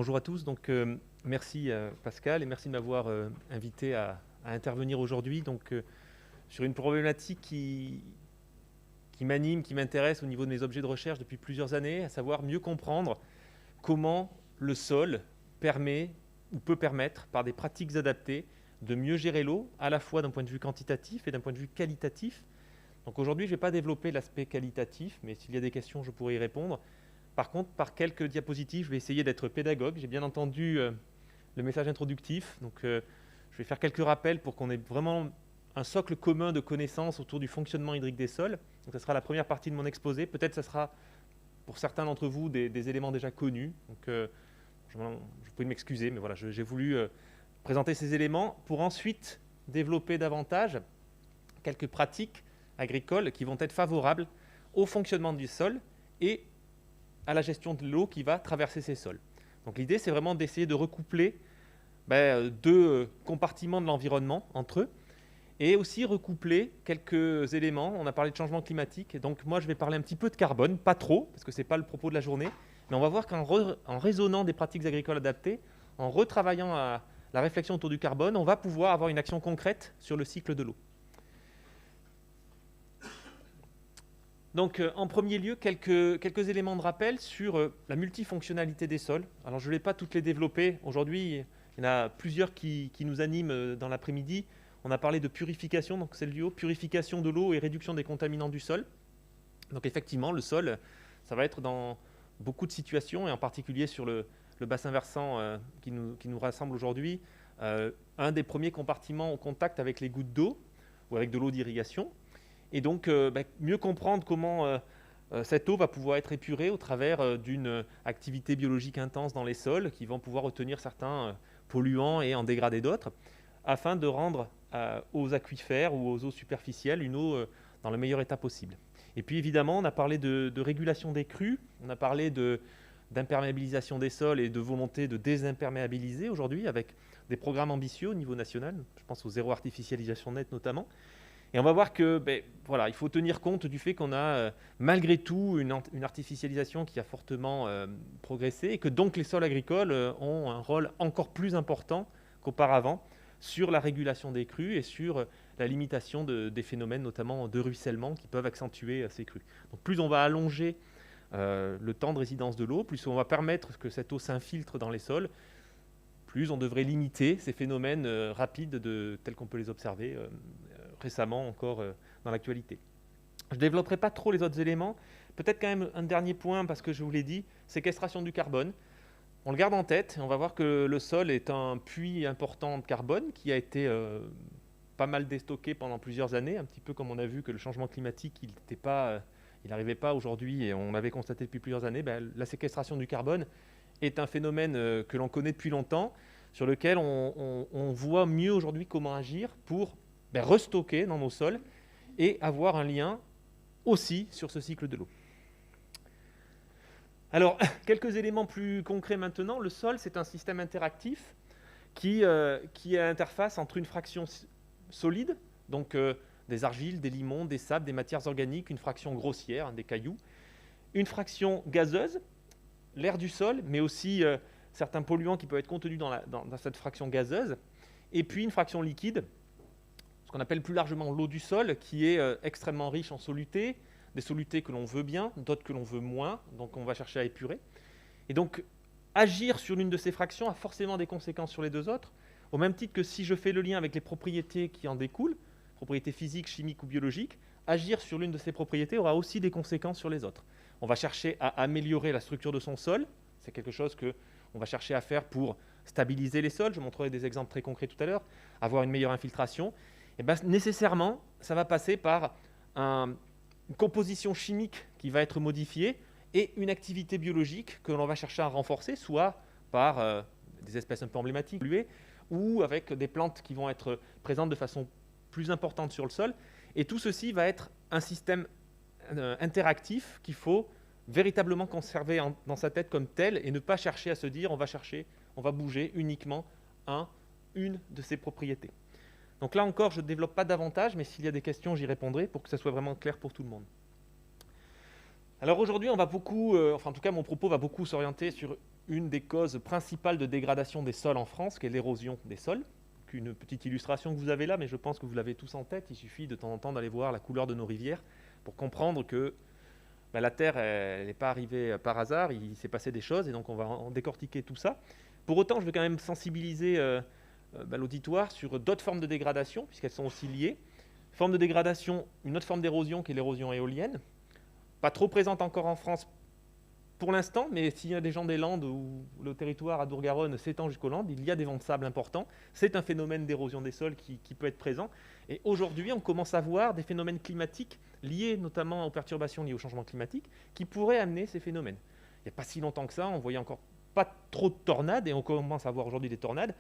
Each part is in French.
bonjour à tous. Donc, merci Pascal et merci de m'avoir invité à intervenir aujourd'hui sur une problématique qui m'anime, qui m'intéresse au niveau de mes objets de recherche depuis plusieurs années, à savoir mieux comprendre comment le sol permet ou peut permettre, par des pratiques adaptées, de mieux gérer l'eau, à la fois d'un point de vue quantitatif et d'un point de vue qualitatif. Donc aujourd'hui, je ne vais pas développer l'aspect qualitatif, mais s'il y a des questions, je pourrai y répondre. Par contre, par quelques diapositives, je vais essayer d'être pédagogue. J'ai bien entendu le message introductif, donc je vais faire quelques rappels pour qu'on ait vraiment un socle commun de connaissances autour du fonctionnement hydrique des sols. Donc ça sera la première partie de mon exposé. Peut-être que ça sera, pour certains d'entre vous, des éléments déjà connus. Donc je vous prie de m'excuser, mais voilà, j'ai voulu présenter ces éléments pour ensuite développer davantage quelques pratiques agricoles qui vont être favorables au fonctionnement du sol et à la gestion de l'eau qui va traverser ces sols. Donc l'idée, c'est vraiment d'essayer de recoupler deux compartiments de l'environnement entre eux et aussi recoupler quelques éléments. On a parlé de changement climatique, donc moi je vais parler un petit peu de carbone, pas trop, parce que ce n'est pas le propos de la journée, mais on va voir qu'en raisonnant des pratiques agricoles adaptées, en retravaillant la réflexion autour du carbone, on va pouvoir avoir une action concrète sur le cycle de l'eau. Donc, en premier lieu, quelques éléments de rappel sur la multifonctionnalité des sols. Alors, je ne vais pas toutes les développer. Aujourd'hui, il y en a plusieurs qui nous animent dans l'après-midi. On a parlé de purification, donc c'est le lieu, purification de l'eau et réduction des contaminants du sol. Donc, effectivement, le sol, ça va être dans beaucoup de situations, et en particulier sur le bassin versant qui nous rassemble aujourd'hui, un des premiers compartiments au contact avec les gouttes d'eau ou avec de l'eau d'irrigation. Et donc, mieux comprendre comment cette eau va pouvoir être épurée au travers d'une activité biologique intense dans les sols qui vont pouvoir retenir certains polluants et en dégrader d'autres, afin de rendre aux aquifères ou aux eaux superficielles une eau dans le meilleur état possible. Et puis évidemment, on a parlé de régulation des crues, on a parlé d'imperméabilisation des sols et de volonté de désimperméabiliser aujourd'hui avec des programmes ambitieux au niveau national, je pense au zéro artificialisation nette notamment. Et on va voir que, il faut tenir compte du fait qu'on a malgré tout une artificialisation qui a fortement progressé et que donc les sols agricoles ont un rôle encore plus important qu'auparavant sur la régulation des crues et sur la limitation des phénomènes, notamment de ruissellement, qui peuvent accentuer ces crues. Donc plus on va allonger le temps de résidence de l'eau, plus on va permettre que cette eau s'infiltre dans les sols, plus on devrait limiter ces phénomènes rapides tels qu'on peut les observer récemment encore dans l'actualité. Je ne développerai pas trop les autres éléments. Peut-être quand même un dernier point, parce que je vous l'ai dit, séquestration du carbone. On le garde en tête, et on va voir que le sol est un puits important de carbone qui a été pas mal déstocké pendant plusieurs années, un petit peu comme on a vu que le changement climatique, il n'arrivait pas aujourd'hui, et on l'avait constaté depuis plusieurs années. La séquestration du carbone est un phénomène que l'on connaît depuis longtemps, sur lequel on voit mieux aujourd'hui comment agir pour restocker dans nos sols et avoir un lien aussi sur ce cycle de l'eau. Alors, quelques éléments plus concrets maintenant. Le sol, c'est un système interactif qui est à l'interface entre une fraction solide, donc des argiles, des limons, des sables, des matières organiques, une fraction grossière, des cailloux, une fraction gazeuse, l'air du sol, mais aussi certains polluants qui peuvent être contenus dans cette fraction gazeuse, et puis une fraction liquide, ce qu'on appelle plus largement l'eau du sol, qui est extrêmement riche en solutés, des solutés que l'on veut bien, d'autres que l'on veut moins, donc on va chercher à épurer. Et donc, agir sur l'une de ces fractions a forcément des conséquences sur les deux autres, au même titre que si je fais le lien avec les propriétés qui en découlent, propriétés physiques, chimiques ou biologiques, agir sur l'une de ces propriétés aura aussi des conséquences sur les autres. On va chercher à améliorer la structure de son sol, c'est quelque chose qu'on va chercher à faire pour stabiliser les sols, je montrerai des exemples très concrets tout à l'heure, avoir une meilleure infiltration. Et nécessairement, ça va passer par une composition chimique qui va être modifiée et une activité biologique que l'on va chercher à renforcer, soit par des espèces un peu emblématiques, ou avec des plantes qui vont être présentes de façon plus importante sur le sol. Et tout ceci va être un système interactif qu'il faut véritablement conserver dans sa tête comme tel et ne pas chercher à se dire on va bouger uniquement une de ces propriétés. Donc là encore, je ne développe pas davantage, mais s'il y a des questions, j'y répondrai pour que ça soit vraiment clair pour tout le monde. Alors aujourd'hui, on va beaucoup, en tout cas mon propos va beaucoup s'orienter sur une des causes principales de dégradation des sols en France, qui est l'érosion des sols. Une petite illustration que vous avez là, mais je pense que vous l'avez tous en tête. Il suffit de temps en temps d'aller voir la couleur de nos rivières pour comprendre que la Terre, elle n'est pas arrivée par hasard, il s'est passé des choses, et donc on va en décortiquer tout ça. Pour autant, je veux quand même sensibiliser l'auditoire sur d'autres formes de dégradation, puisqu'elles sont aussi liées. Forme de dégradation, une autre forme d'érosion qui est l'érosion éolienne, pas trop présente encore en France pour l'instant, mais s'il y a des gens des Landes où le territoire à Dour-Garonne s'étend jusqu'aux Landes, il y a des vents de sable importants. C'est un phénomène d'érosion des sols qui peut être présent. Et aujourd'hui, on commence à voir des phénomènes climatiques liés notamment aux perturbations liées au changement climatique qui pourraient amener ces phénomènes. Il n'y a pas si longtemps que ça, on voyait encore pas trop de tornades et on commence à voir aujourd'hui des tornades.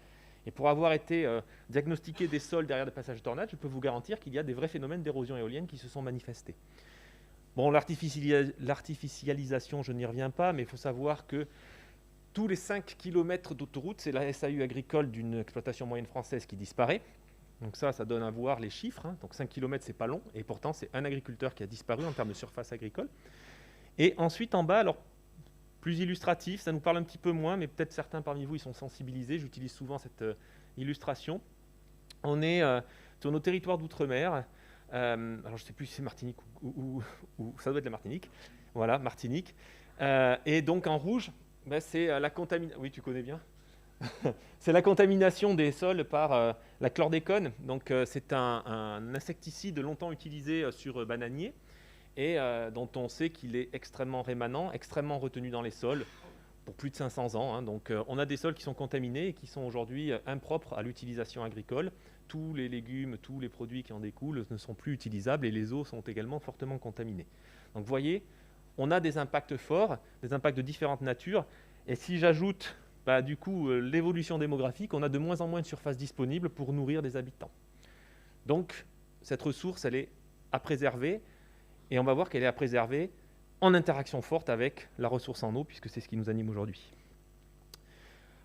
Et pour avoir été diagnostiqué des sols derrière des passages de tornades, je peux vous garantir qu'il y a des vrais phénomènes d'érosion éolienne qui se sont manifestés. Bon, l'artificialisation, je n'y reviens pas, mais il faut savoir que tous les 5 km d'autoroute, c'est la SAU agricole d'une exploitation moyenne française qui disparaît. Donc ça donne à voir les chiffres. Hein. Donc 5 km, c'est pas long, et pourtant c'est un agriculteur qui a disparu en termes de surface agricole. Et ensuite, en bas, alors plus illustratif, ça nous parle un petit peu moins, mais peut-être certains parmi vous, ils sont sensibilisés. J'utilise souvent cette illustration. On est sur nos territoires d'outre-mer. Alors je ne sais plus si c'est Martinique ou ça doit être la Martinique. Voilà, Martinique. Et donc en rouge, c'est la contamination. Oui, tu connais bien. C'est la contamination des sols par la chlordécone. Donc c'est un insecticide longtemps utilisé sur bananiers et dont on sait qu'il est extrêmement rémanent, extrêmement retenu dans les sols pour plus de 500 ans. Hein. Donc on a des sols qui sont contaminés et qui sont aujourd'hui impropres à l'utilisation agricole. Tous les légumes, tous les produits qui en découlent ne sont plus utilisables et les eaux sont également fortement contaminées. Donc vous voyez, on a des impacts forts, des impacts de différentes natures. Et si j'ajoute du coup l'évolution démographique, on a de moins en moins de surface disponible pour nourrir des habitants. Donc cette ressource, elle est à préserver et on va voir qu'elle est à préserver en interaction forte avec la ressource en eau puisque c'est ce qui nous anime aujourd'hui.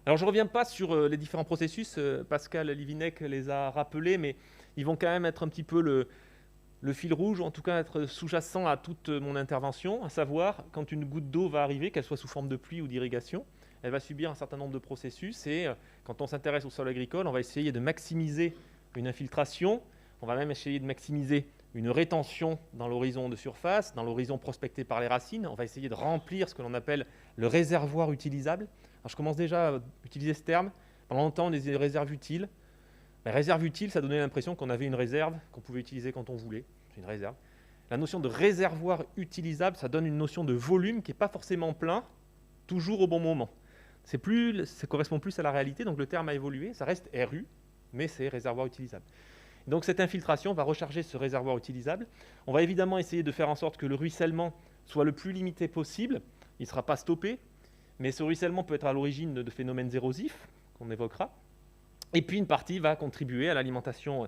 Alors je ne reviens pas sur les différents processus, Pascal Livinec les a rappelés, mais ils vont quand même être un petit peu le fil rouge, ou en tout cas être sous-jacent à toute mon intervention, à savoir quand une goutte d'eau va arriver, qu'elle soit sous forme de pluie ou d'irrigation, elle va subir un certain nombre de processus et quand on s'intéresse au sol agricole, on va essayer de maximiser une infiltration, on va même essayer de maximiser une rétention dans l'horizon de surface, dans l'horizon prospecté par les racines, on va essayer de remplir ce que l'on appelle le réservoir utilisable. Alors, je commence déjà à utiliser ce terme. Pendant longtemps, on disait des réserves utiles. Réserve utile, ça donnait l'impression qu'on avait une réserve qu'on pouvait utiliser quand on voulait. C'est une réserve. La notion de réservoir utilisable, ça donne une notion de volume qui n'est pas forcément plein, toujours au bon moment. Ça correspond plus à la réalité, donc le terme a évolué. Ça reste RU, mais c'est réservoir utilisable. Donc cette infiltration va recharger ce réservoir utilisable. On va évidemment essayer de faire en sorte que le ruissellement soit le plus limité possible. Il ne sera pas stoppé. Mais ce ruissellement peut être à l'origine de phénomènes érosifs, qu'on évoquera. Et puis une partie va contribuer à l'alimentation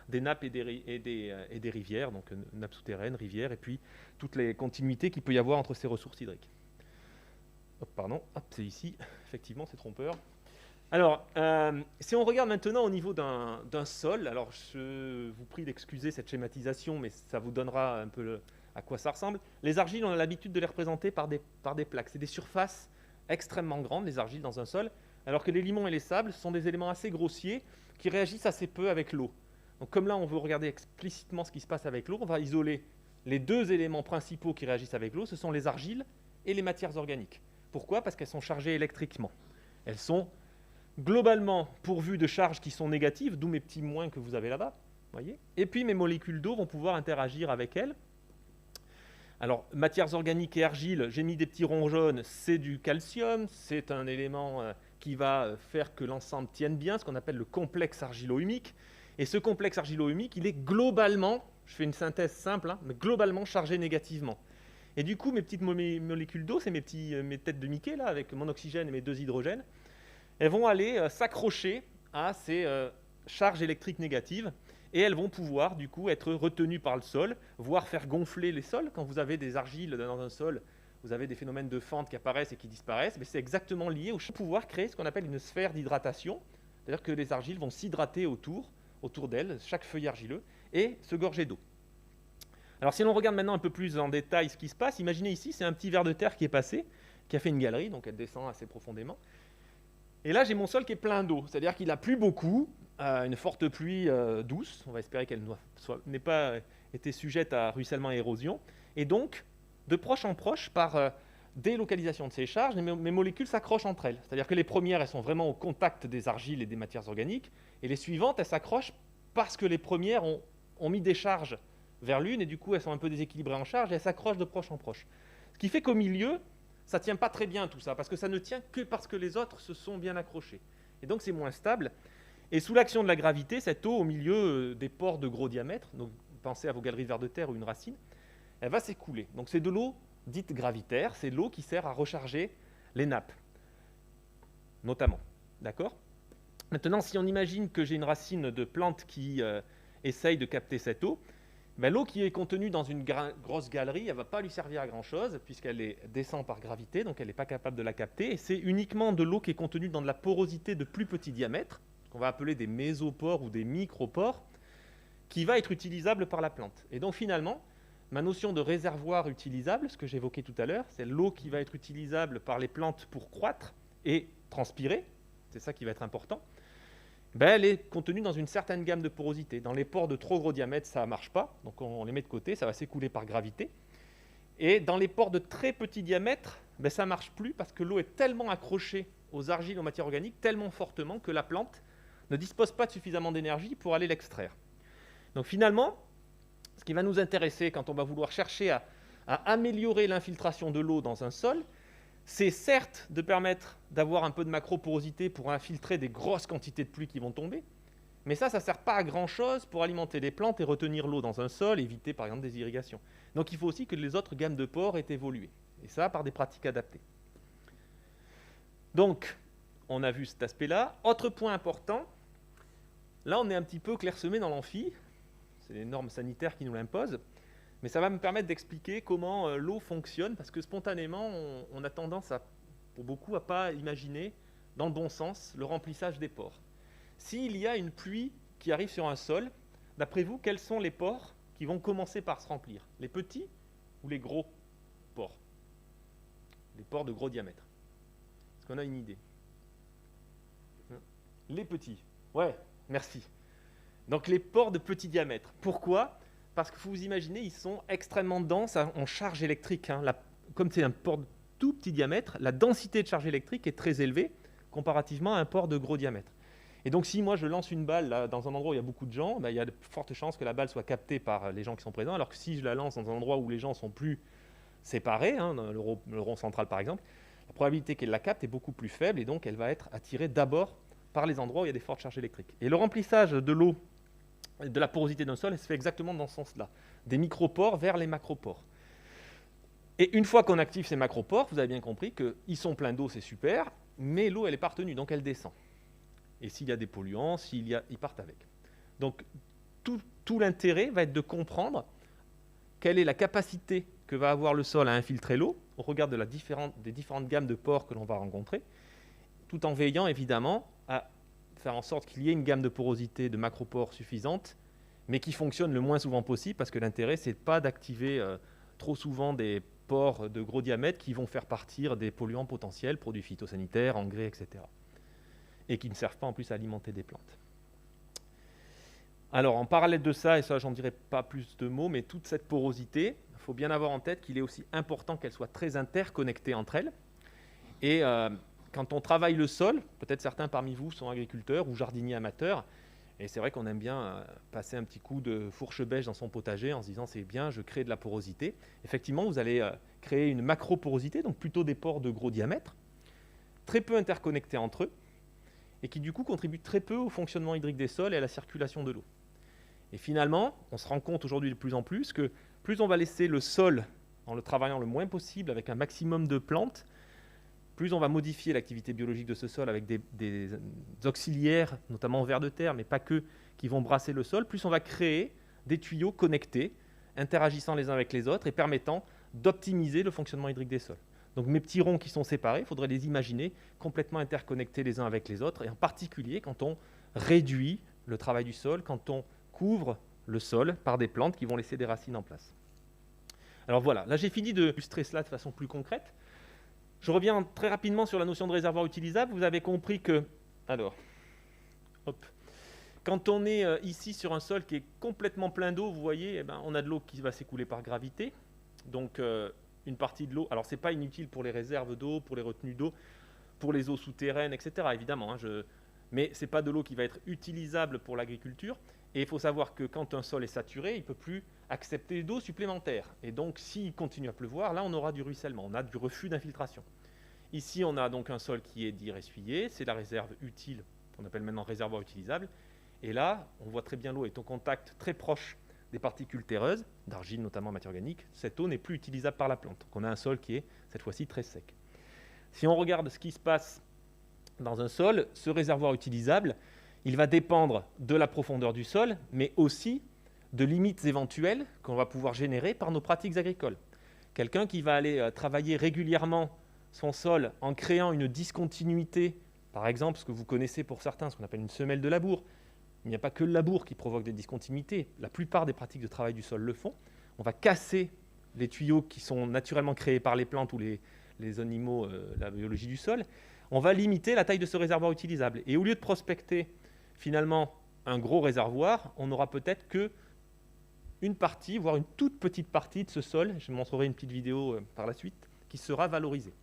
des nappes et des rivières, donc nappes souterraines, rivières, et puis toutes les continuités qu'il peut y avoir entre ces ressources hydriques. C'est ici, effectivement, c'est trompeur. Alors, si on regarde maintenant au niveau d'un sol, alors je vous prie d'excuser cette schématisation, mais ça vous donnera un peu à quoi ça ressemble. Les argiles, on a l'habitude de les représenter par des plaques. C'est des surfaces extrêmement grandes, les argiles dans un sol, alors que les limons et les sables sont des éléments assez grossiers qui réagissent assez peu avec l'eau. Donc comme là, on veut regarder explicitement ce qui se passe avec l'eau, on va isoler les deux éléments principaux qui réagissent avec l'eau, ce sont les argiles et les matières organiques. Pourquoi ? Parce qu'elles sont chargées électriquement. Elles sont globalement pourvues de charges qui sont négatives, d'où mes petits moins que vous avez là-bas, voyez. Et puis mes molécules d'eau vont pouvoir interagir avec elles. Alors, matières organiques et argiles, j'ai mis des petits ronds jaunes, c'est du calcium, c'est un élément qui va faire que l'ensemble tienne bien, ce qu'on appelle le complexe argilo-humique. Et ce complexe argilo-humique, il est globalement, je fais une synthèse simple, mais globalement chargé négativement. Et du coup, mes petites molécules d'eau, c'est mes têtes de Mickey, là, avec mon oxygène et mes deux hydrogènes, elles vont aller s'accrocher à ces charges électriques négatives. Et elles vont pouvoir, du coup, être retenues par le sol, voire faire gonfler les sols. Quand vous avez des argiles dans un sol, vous avez des phénomènes de fente qui apparaissent et qui disparaissent. Mais c'est exactement lié au pouvoir créer ce qu'on appelle une sphère d'hydratation. C'est-à-dire que les argiles vont s'hydrater autour d'elles, chaque feuille argileux, et se gorger d'eau. Alors si l'on regarde maintenant un peu plus en détail ce qui se passe, imaginez ici, c'est un petit ver de terre qui est passé, qui a fait une galerie, donc elle descend assez profondément. Et là, j'ai mon sol qui est plein d'eau, c'est-à-dire qu'il a plu beaucoup, une forte pluie douce, on va espérer qu'elle n'ait pas été sujette à ruissellement et érosion, et donc, de proche en proche, par délocalisation de ces charges, mes molécules s'accrochent entre elles. C'est-à-dire que les premières, elles sont vraiment au contact des argiles et des matières organiques, et les suivantes, elles s'accrochent parce que les premières ont mis des charges vers l'une, et du coup, elles sont un peu déséquilibrées en charge, et elles s'accrochent de proche en proche. Ce qui fait qu'au milieu, ça ne tient pas très bien tout ça, parce que ça ne tient que parce que les autres se sont bien accrochés. Et donc, c'est moins stable. Et sous l'action de la gravité, cette eau au milieu des pores de gros diamètre, donc pensez à vos galeries de vers de terre ou une racine, elle va s'écouler. Donc, c'est de l'eau dite gravitaire, c'est l'eau qui sert à recharger les nappes, notamment. D'accord ? Maintenant, si on imagine que j'ai une racine de plante qui essaye de capter cette eau, l'eau qui est contenue dans une grosse galerie, elle ne va pas lui servir à grand-chose, puisqu'elle descend par gravité, donc elle n'est pas capable de la capter. Et c'est uniquement de l'eau qui est contenue dans de la porosité de plus petit diamètre, qu'on va appeler des mésopores ou des micropores, qui va être utilisable par la plante. Et donc finalement, ma notion de réservoir utilisable, ce que j'évoquais tout à l'heure, c'est l'eau qui va être utilisable par les plantes pour croître et transpirer, c'est ça qui va être important. Elle est contenue dans une certaine gamme de porosité. Dans les pores de trop gros diamètre, ça ne marche pas, donc on les met de côté, ça va s'écouler par gravité. Et dans les pores de très petit diamètre, ça ne marche plus parce que l'eau est tellement accrochée aux argiles, aux matières organiques, tellement fortement que la plante ne dispose pas de suffisamment d'énergie pour aller l'extraire. Donc finalement, ce qui va nous intéresser quand on va vouloir chercher à améliorer l'infiltration de l'eau dans un sol, c'est certes de permettre d'avoir un peu de macroporosité pour infiltrer des grosses quantités de pluie qui vont tomber, mais ça ne sert pas à grand-chose pour alimenter les plantes et retenir l'eau dans un sol, éviter par exemple des irrigations. Donc il faut aussi que les autres gammes de pores aient évolué, et ça par des pratiques adaptées. Donc, on a vu cet aspect-là. Autre point important, là on est un petit peu clairsemé dans l'amphi, c'est les normes sanitaires qui nous l'imposent, mais ça va me permettre d'expliquer comment l'eau fonctionne, parce que spontanément, on a tendance, pour beaucoup, à ne pas imaginer, dans le bon sens, le remplissage des pores. S'il y a une pluie qui arrive sur un sol, d'après vous, quels sont les pores qui vont commencer par se remplir? Les petits ou les gros pores? Les pores de gros diamètre. Est-ce qu'on a une idée? Les petits. Ouais, merci. Donc les pores de petit diamètre. Pourquoi? Parce que vous imaginez, ils sont extrêmement denses en charge électrique. Comme c'est un port de tout petit diamètre, la densité de charge électrique est très élevée comparativement à un port de gros diamètre. Et donc si moi je lance une balle là, dans un endroit où il y a beaucoup de gens, il y a de fortes chances que la balle soit captée par les gens qui sont présents, alors que si je la lance dans un endroit où les gens sont plus séparés, dans le rond central par exemple, la probabilité qu'elle la capte est beaucoup plus faible et donc elle va être attirée d'abord par les endroits où il y a des fortes charges électriques. Et le remplissage de l'eau, de la porosité d'un sol, elle se fait exactement dans ce sens-là, des micropores vers les macropores. Et une fois qu'on active ces macropores, vous avez bien compris qu'ils sont pleins d'eau, c'est super, mais l'eau, elle est pas retenue, donc elle descend. Et s'il y a des polluants, ils partent avec. Donc, tout l'intérêt va être de comprendre quelle est la capacité que va avoir le sol à infiltrer l'eau, au regard des différentes gammes de pores que l'on va rencontrer, tout en veillant évidemment à faire en sorte qu'il y ait une gamme de porosité de macropores suffisante, mais qui fonctionne le moins souvent possible, parce que l'intérêt, c'est pas d'activer trop souvent des pores de gros diamètre qui vont faire partir des polluants potentiels, produits phytosanitaires, engrais, etc. Et qui ne servent pas en plus à alimenter des plantes. Alors, en parallèle de ça, et ça, j'en dirai pas plus de mots, mais toute cette porosité, il faut bien avoir en tête qu'il est aussi important qu'elle soit très interconnectée entre elles. Et quand on travaille le sol, peut-être certains parmi vous sont agriculteurs ou jardiniers amateurs, et c'est vrai qu'on aime bien passer un petit coup de fourche bêche dans son potager en se disant c'est bien, je crée de la porosité. Effectivement, vous allez créer une macroporosité, donc plutôt des pores de gros diamètre, très peu interconnectés entre eux, et qui du coup contribuent très peu au fonctionnement hydrique des sols et à la circulation de l'eau. Et finalement, on se rend compte aujourd'hui de plus en plus que plus on va laisser le sol en le travaillant le moins possible avec un maximum de plantes, plus on va modifier l'activité biologique de ce sol avec des auxiliaires, notamment vers de terre, mais pas que, qui vont brasser le sol, plus on va créer des tuyaux connectés, interagissant les uns avec les autres et permettant d'optimiser le fonctionnement hydrique des sols. Donc mes petits ronds qui sont séparés, il faudrait les imaginer complètement interconnectés les uns avec les autres, et en particulier quand on réduit le travail du sol, quand on couvre le sol par des plantes qui vont laisser des racines en place. Alors voilà, là j'ai fini d'illustrer cela de façon plus concrète. Je reviens très rapidement sur la notion de réservoir utilisable. Vous avez compris que, alors, hop, quand on est ici sur un sol qui est complètement plein d'eau, vous voyez, eh ben, on a de l'eau qui va s'écouler par gravité. Donc, une partie de l'eau, alors ce n'est pas inutile pour les réserves d'eau, pour les retenues d'eau, pour les eaux souterraines, etc. Évidemment, mais ce n'est pas de l'eau qui va être utilisable pour l'agriculture. Et il faut savoir que quand un sol est saturé, il ne peut plus accepter d'eau supplémentaire. Et donc, s'il continue à pleuvoir, là, on aura du ruissellement, on a du refus d'infiltration. Ici, on a donc un sol qui est dit ressuyé, c'est la réserve utile, qu'on appelle maintenant réservoir utilisable. Et là, on voit très bien l'eau est au contact très proche des particules terreuses, d'argile notamment en matière organique. Cette eau n'est plus utilisable par la plante. Donc, on a un sol qui est, cette fois-ci, très sec. Si on regarde ce qui se passe dans un sol, ce réservoir utilisable, il va dépendre de la profondeur du sol, mais aussi de limites éventuelles qu'on va pouvoir générer par nos pratiques agricoles. Quelqu'un qui va aller travailler régulièrement son sol en créant une discontinuité, par exemple, ce que vous connaissez pour certains, ce qu'on appelle une semelle de labour. Il n'y a pas que le labour qui provoque des discontinuités. La plupart des pratiques de travail du sol le font. On va casser les tuyaux qui sont naturellement créés par les plantes ou les animaux, la biologie du sol. On va limiter la taille de ce réservoir utilisable. Et au lieu de prospecter finalement un gros réservoir, on n'aura peut-être que une partie, voire une toute petite partie de ce sol, je montrerai une petite vidéo par la suite, qui sera valorisée.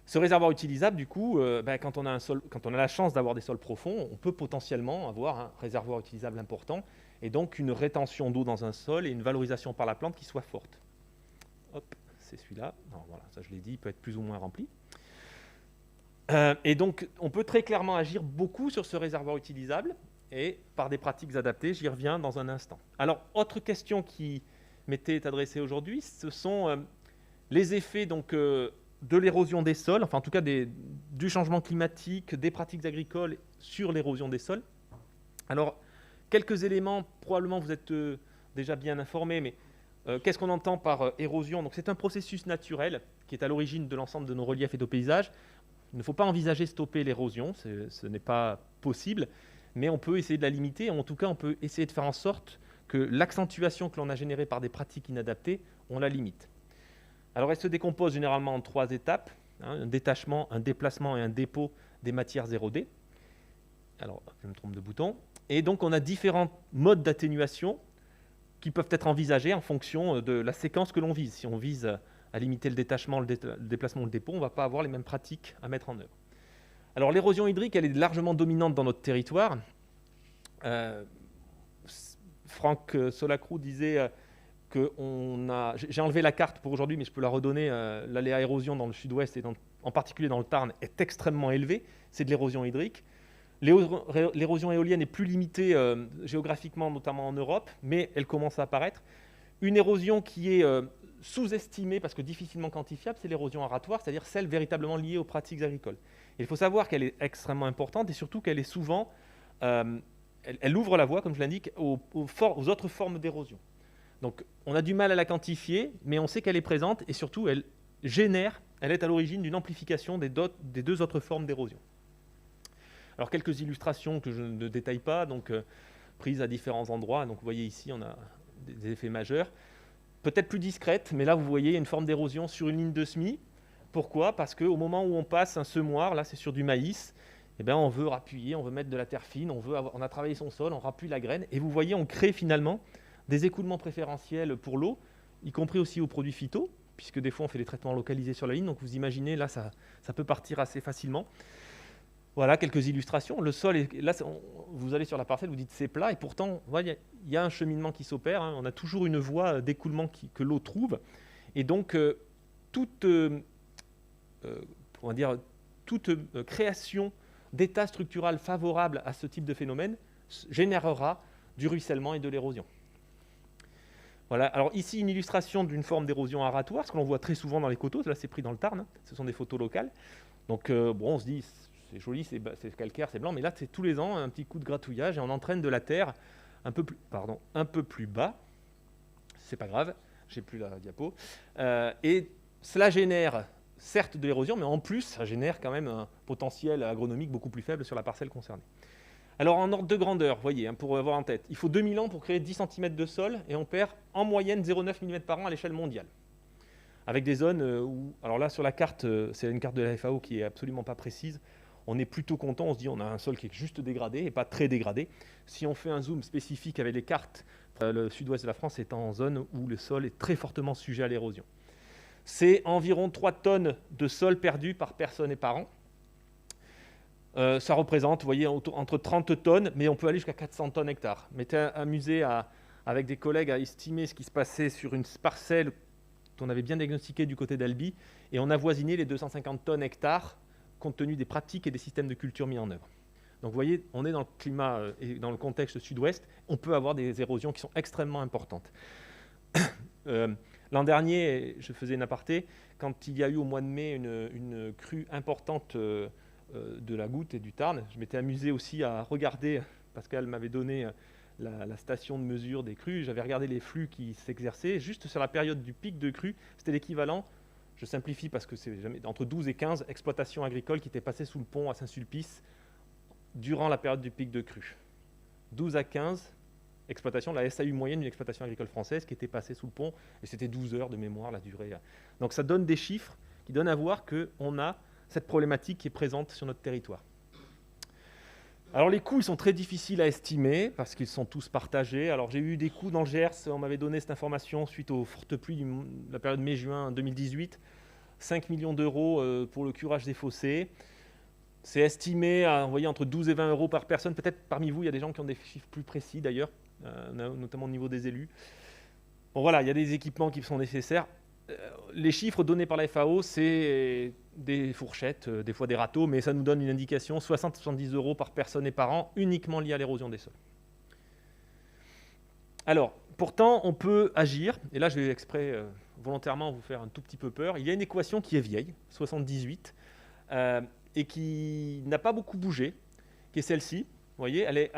Ce réservoir utilisable, du coup, quand on a la chance d'avoir des sols profonds, on peut potentiellement avoir un réservoir utilisable important et donc une rétention d'eau dans un sol et une valorisation par la plante qui soit forte. Hop, c'est celui-là. Non, voilà, ça je l'ai dit, il peut être plus ou moins rempli. Et donc, on peut très clairement agir beaucoup sur ce réservoir utilisable et par des pratiques adaptées. J'y reviens dans un instant. Alors, autre question qui m'était adressée aujourd'hui, ce sont les effets donc, de l'érosion des sols, enfin en tout cas du changement climatique, des pratiques agricoles sur l'érosion des sols. Alors, quelques éléments, probablement vous êtes déjà bien informés, mais qu'est-ce qu'on entend par érosion? Donc, c'est un processus naturel qui est à l'origine de l'ensemble de nos reliefs et de paysages. Il ne faut pas envisager stopper l'érosion, ce n'est pas possible, mais on peut essayer de la limiter. En tout cas, on peut essayer de faire en sorte que l'accentuation que l'on a générée par des pratiques inadaptées, on la limite. Alors, elle se décompose généralement en 3 étapes, un détachement, un déplacement et un dépôt des matières érodées. Alors, je me trompe de bouton. Et donc, on a différents modes d'atténuation qui peuvent être envisagés en fonction de la séquence que l'on vise. Si on vise à limiter le détachement, le déplacement, le dépôt, on ne va pas avoir les mêmes pratiques à mettre en œuvre. Alors l'érosion hydrique, elle est largement dominante dans notre territoire. Franck Solacrou disait j'ai enlevé la carte pour aujourd'hui, mais je peux la redonner, l'aléa érosion dans le sud-ouest et en particulier dans le Tarn est extrêmement élevé, c'est de l'érosion hydrique. L'érosion éolienne est plus limitée géographiquement, notamment en Europe, mais elle commence à apparaître. Une érosion qui est sous-estimée, parce que difficilement quantifiable, c'est l'érosion aratoire, c'est-à-dire celle véritablement liée aux pratiques agricoles. Et il faut savoir qu'elle est extrêmement importante et surtout qu'elle est souvent, elle ouvre la voie, comme je l'indique, aux autres formes d'érosion. Donc on a du mal à la quantifier, mais on sait qu'elle est présente et surtout elle est à l'origine d'une amplification des 2 autres formes d'érosion. Alors quelques illustrations que je ne détaille pas, donc prises à différents endroits. Donc vous voyez ici, on a des effets majeurs. Peut-être plus discrète, mais là vous voyez une forme d'érosion sur une ligne de semis. Pourquoi? Parce qu'au moment où on passe un semoir, là c'est sur du maïs, eh bien, on veut rappuyer, on veut mettre de la terre fine, on a travaillé son sol, on rappuie la graine, et vous voyez, on crée finalement des écoulements préférentiels pour l'eau, y compris aussi aux produits phyto, puisque des fois on fait des traitements localisés sur la ligne, donc vous imaginez, là ça peut partir assez facilement. Voilà quelques illustrations. Le sol, là, vous allez sur la parcelle, vous dites c'est plat, et pourtant, il y a un cheminement qui s'opère. On a toujours une voie d'écoulement que l'eau trouve. Et donc, toute création d'état structural favorable à ce type de phénomène générera du ruissellement et de l'érosion. Voilà. Alors ici, une illustration d'une forme d'érosion aratoire, ce que l'on voit très souvent dans les coteaux. Là, c'est pris dans le Tarn. Ce sont des photos locales. Donc, on se dit... C'est joli, c'est calcaire, c'est blanc, mais là, c'est tous les ans un petit coup de gratouillage et on entraîne de la terre un peu plus bas. C'est pas grave, j'ai plus la diapo. Et cela génère certes de l'érosion, mais en plus, ça génère quand même un potentiel agronomique beaucoup plus faible sur la parcelle concernée. Alors, en ordre de grandeur, vous voyez, pour avoir en tête, il faut 2000 ans pour créer 10 cm de sol et on perd en moyenne 0,9 mm par an à l'échelle mondiale. avec des zones où, alors là sur la carte, c'est une carte de la FAO qui est absolument pas précise, on est plutôt content, on se dit on a un sol qui est juste dégradé et pas très dégradé. Si on fait un zoom spécifique avec les cartes, le sud-ouest de la France est en zone où le sol est très fortement sujet à l'érosion. C'est environ 3 tonnes de sol perdu par personne et par an. Ça représente, vous voyez, entre 30 tonnes, mais on peut aller jusqu'à 400 tonnes hectares. M'étais amusé avec des collègues à estimer ce qui se passait sur une parcelle qu'on avait bien diagnostiquée du côté d'Albi, et on a avoisiné les 250 tonnes hectares compte tenu des pratiques et des systèmes de culture mis en œuvre. Donc vous voyez, on est dans le climat et dans le contexte sud-ouest, on peut avoir des érosions qui sont extrêmement importantes. L'an dernier, je faisais une aparté, quand il y a eu au mois de mai une crue importante de la Goutte et du Tarn, je m'étais amusé aussi à regarder, Pascal m'avait donné la station de mesure des crues, j'avais regardé les flux qui s'exerçaient, juste sur la période du pic de crue, c'était l'équivalent, je simplifie parce que c'est entre 12 et 15 exploitations agricoles qui étaient passées sous le pont à Saint-Sulpice durant la période du pic de crue. 12 à 15 exploitations, la SAU moyenne d'une exploitation agricole française qui était passée sous le pont, et c'était 12 heures de mémoire la durée. Donc ça donne des chiffres qui donnent à voir qu'on a cette problématique qui est présente sur notre territoire. Alors les coûts, ils sont très difficiles à estimer parce qu'ils sont tous partagés. Alors j'ai eu des coûts dans le Gers, on m'avait donné cette information suite aux fortes pluies de la période mai-juin 2018, 5 millions d'euros pour le curage des fossés. C'est estimé à envoyer entre 12 et 20 euros par personne. Peut-être parmi vous, il y a des gens qui ont des chiffres plus précis d'ailleurs, notamment au niveau des élus. Bon voilà, il y a des équipements qui sont nécessaires. Les chiffres donnés par la FAO, c'est des fourchettes, des fois des râteaux, mais ça nous donne une indication, 60-70 euros par personne et par an, uniquement liés à l'érosion des sols. Alors, pourtant, on peut agir, et là je vais exprès volontairement vous faire un tout petit peu peur. Il y a une équation qui est vieille, 78, et qui n'a pas beaucoup bougé, qui est celle-ci. Vous voyez, elle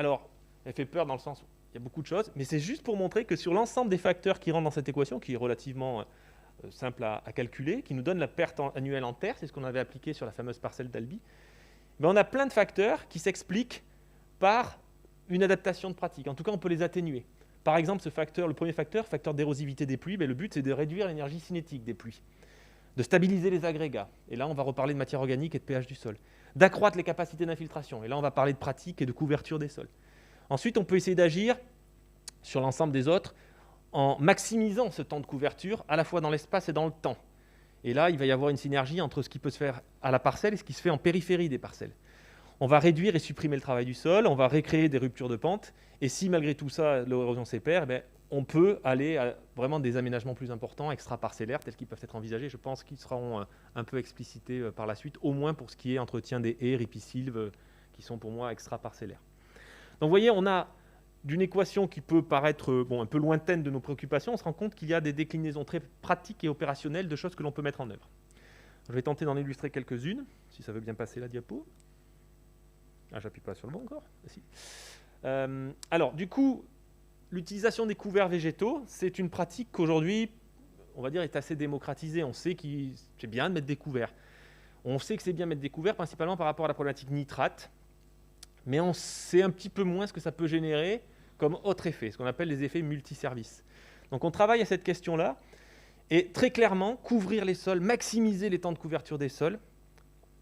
fait peur dans le sens où il y a beaucoup de choses, mais c'est juste pour montrer que sur l'ensemble des facteurs qui rentrent dans cette équation, qui est relativement simple à calculer, qui nous donne la perte annuelle en terre, c'est ce qu'on avait appliqué sur la fameuse parcelle d'Albi, mais on a plein de facteurs qui s'expliquent par une adaptation de pratique. En tout cas, on peut les atténuer. Par exemple, ce facteur, le premier facteur d'érosivité des pluies, le but c'est de réduire l'énergie cinétique des pluies, de stabiliser les agrégats, et là on va reparler de matière organique et de pH du sol, d'accroître les capacités d'infiltration, et là on va parler de pratique et de couverture des sols. Ensuite, on peut essayer d'agir sur l'ensemble des autres en maximisant ce temps de couverture, à la fois dans l'espace et dans le temps. Et là, il va y avoir une synergie entre ce qui peut se faire à la parcelle et ce qui se fait en périphérie des parcelles. On va réduire et supprimer le travail du sol, on va recréer des ruptures de pente, et si malgré tout ça, l'érosion s'épère, on peut aller à vraiment des aménagements plus importants, extra-parcellaires, tels qu'ils peuvent être envisagés. Je pense qu'ils seront un peu explicités par la suite, au moins pour ce qui est entretien des haies, ripisylves, qui sont pour moi extra-parcellaires. Donc vous voyez, on a d'une équation qui peut paraître un peu lointaine de nos préoccupations, on se rend compte qu'il y a des déclinaisons très pratiques et opérationnelles de choses que l'on peut mettre en œuvre. Je vais tenter d'en illustrer quelques-unes, si ça veut bien passer la diapo. Ah, j'appuie pas sur le bon encore. Si. Alors, du coup, l'utilisation des couverts végétaux, c'est une pratique qu'aujourd'hui, on va dire, est assez démocratisée. On sait que c'est bien de mettre des couverts. On sait que c'est bien de mettre des couverts, principalement par rapport à la problématique nitrate, mais on sait un petit peu moins ce que ça peut générer comme autre effet, ce qu'on appelle les effets multiservices. Donc on travaille à cette question-là, et très clairement, couvrir les sols, maximiser les temps de couverture des sols,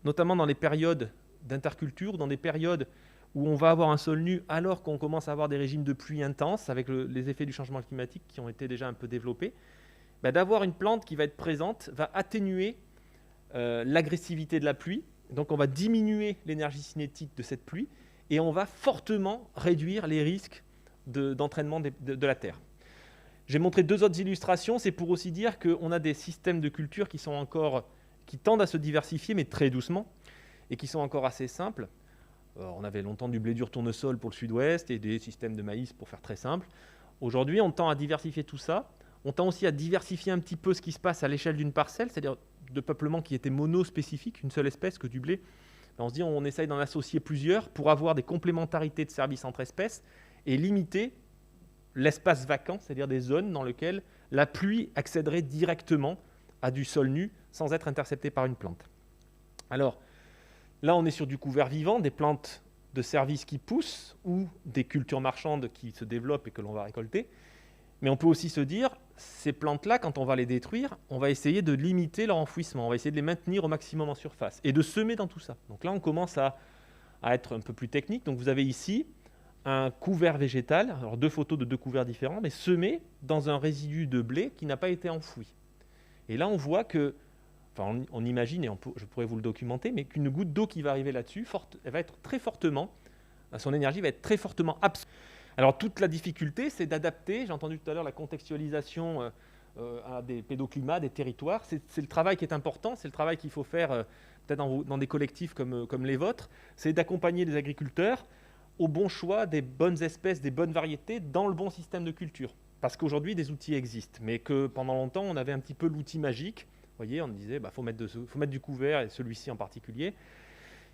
notamment dans les périodes d'interculture, dans des périodes où on va avoir un sol nu alors qu'on commence à avoir des régimes de pluie intenses avec les effets du changement climatique qui ont été déjà un peu développés, d'avoir une plante qui va être présente va atténuer l'agressivité de la pluie, donc on va diminuer l'énergie cinétique de cette pluie et on va fortement réduire les risques d'entraînement de la terre. J'ai montré 2 autres illustrations, c'est pour aussi dire qu'on a des systèmes de culture qui tendent à se diversifier, mais très doucement, et qui sont encore assez simples. On avait longtemps du blé dur tournesol pour le sud-ouest et des systèmes de maïs pour faire très simple. Aujourd'hui, on tend à diversifier tout ça. On tend aussi à diversifier un petit peu ce qui se passe à l'échelle d'une parcelle, c'est-à-dire de peuplement qui était monospécifique, une seule espèce que du blé. On se dit on essaye d'en associer plusieurs pour avoir des complémentarités de services entre espèces et limiter l'espace vacant, c'est-à-dire des zones dans lesquelles la pluie accéderait directement à du sol nu sans être interceptée par une plante. Alors, là, on est sur du couvert vivant, des plantes de service qui poussent ou des cultures marchandes qui se développent et que l'on va récolter. Mais on peut aussi se dire, ces plantes-là, quand on va les détruire, on va essayer de limiter leur enfouissement, on va essayer de les maintenir au maximum en surface et de semer dans tout ça. Donc là, on commence à être un peu plus technique. Donc vous avez ici un couvert végétal, alors 2 photos de 2 couverts différents, mais semé dans un résidu de blé qui n'a pas été enfoui. Et là, on voit que, enfin, on imagine, et je pourrais vous le documenter, mais qu'une goutte d'eau qui va arriver là-dessus, elle va être très fortement, son énergie va être très fortement absorbée. Alors toute la difficulté, c'est d'adapter, j'ai entendu tout à l'heure la contextualisation à des pédoclimats, des territoires. C'est le travail qui est important, c'est le travail qu'il faut faire peut-être dans des collectifs comme les vôtres, c'est d'accompagner les agriculteurs au bon choix des bonnes espèces, des bonnes variétés dans le bon système de culture. Parce qu'aujourd'hui, des outils existent, mais que pendant longtemps, on avait un petit peu l'outil magique. Vous voyez, on disait, faut mettre du couvert, et celui-ci en particulier.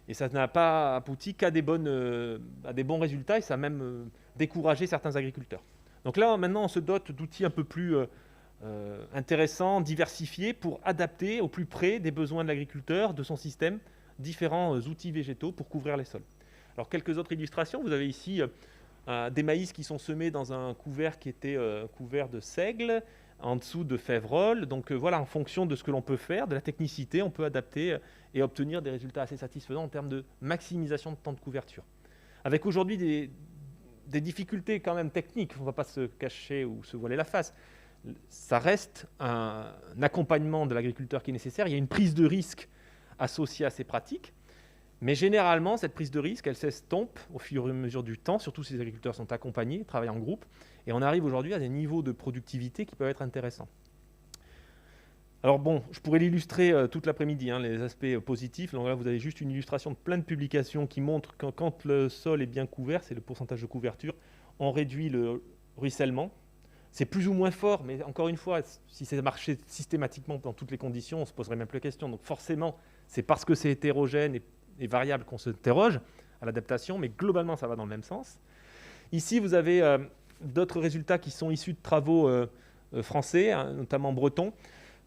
Et ça n'a pas abouti qu'à des bons résultats, et ça a même découragé certains agriculteurs. Donc là, maintenant, on se dote d'outils un peu plus intéressants, diversifiés, pour adapter au plus près des besoins de l'agriculteur, de son système, différents outils végétaux pour couvrir les sols. Alors, quelques autres illustrations. Vous avez ici des maïs qui sont semés dans un couvert qui était couvert de seigle, en dessous de févrole. Donc voilà, en fonction de ce que l'on peut faire, de la technicité, on peut adapter et obtenir des résultats assez satisfaisants en termes de maximisation de temps de couverture. Avec aujourd'hui des difficultés quand même techniques, on ne va pas se cacher ou se voiler la face. Ça reste un accompagnement de l'agriculteur qui est nécessaire. Il y a une prise de risque associée à ces pratiques. Mais généralement, cette prise de risque, elle s'estompe au fur et à mesure du temps, surtout si les agriculteurs sont accompagnés, travaillent en groupe, et on arrive aujourd'hui à des niveaux de productivité qui peuvent être intéressants. Alors bon, je pourrais l'illustrer toute l'après-midi, les aspects positifs. Donc là, vous avez juste une illustration de plein de publications qui montrent que quand le sol est bien couvert, c'est le pourcentage de couverture, on réduit le ruissellement. C'est plus ou moins fort, mais encore une fois, si ça marchait systématiquement dans toutes les conditions, on ne se poserait même plus la question. Donc forcément, c'est parce que c'est hétérogène et variable qu'on s'interroge à l'adaptation, mais globalement, ça va dans le même sens. Ici, vous avez d'autres résultats qui sont issus de travaux français, notamment bretons,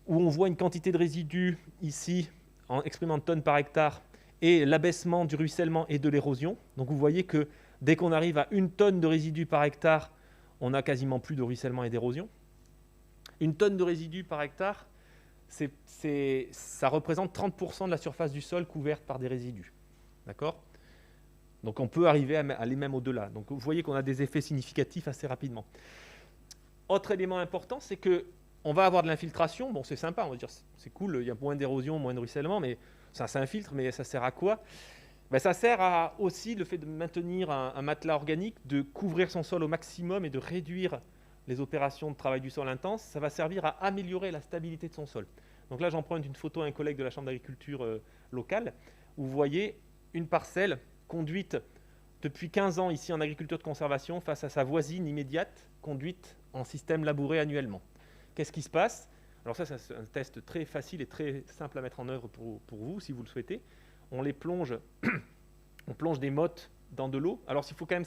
où on voit une quantité de résidus ici, exprimée en tonnes par hectare, et l'abaissement du ruissellement et de l'érosion. Donc vous voyez que dès qu'on arrive à 1 tonne de résidus par hectare, on n'a quasiment plus de ruissellement et d'érosion. 1 tonne de résidus par hectare, ça représente 30% de la surface du sol couverte par des résidus. D'accord ? Donc on peut arriver à aller même au-delà. Donc vous voyez qu'on a des effets significatifs assez rapidement. Autre élément important, c'est qu'on va avoir de l'infiltration. Bon, c'est sympa, on va dire, c'est cool, il y a moins d'érosion, moins de ruissellement, mais ça s'infiltre, mais ça sert à quoi ? Ça sert à aussi le fait de maintenir un matelas organique, de couvrir son sol au maximum et de réduire les opérations de travail du sol intense. Ça va servir à améliorer la stabilité de son sol. Donc là, j'emprunte une photo à un collègue de la Chambre d'agriculture locale, où vous voyez une parcelle conduite depuis 15 ans ici en agriculture de conservation face à sa voisine immédiate, conduite en système labouré annuellement. Qu'est-ce qui se passe ? Alors ça, c'est un test très facile et très simple à mettre en œuvre pour vous, si vous le souhaitez. On plonge des mottes dans de l'eau. Alors il faut quand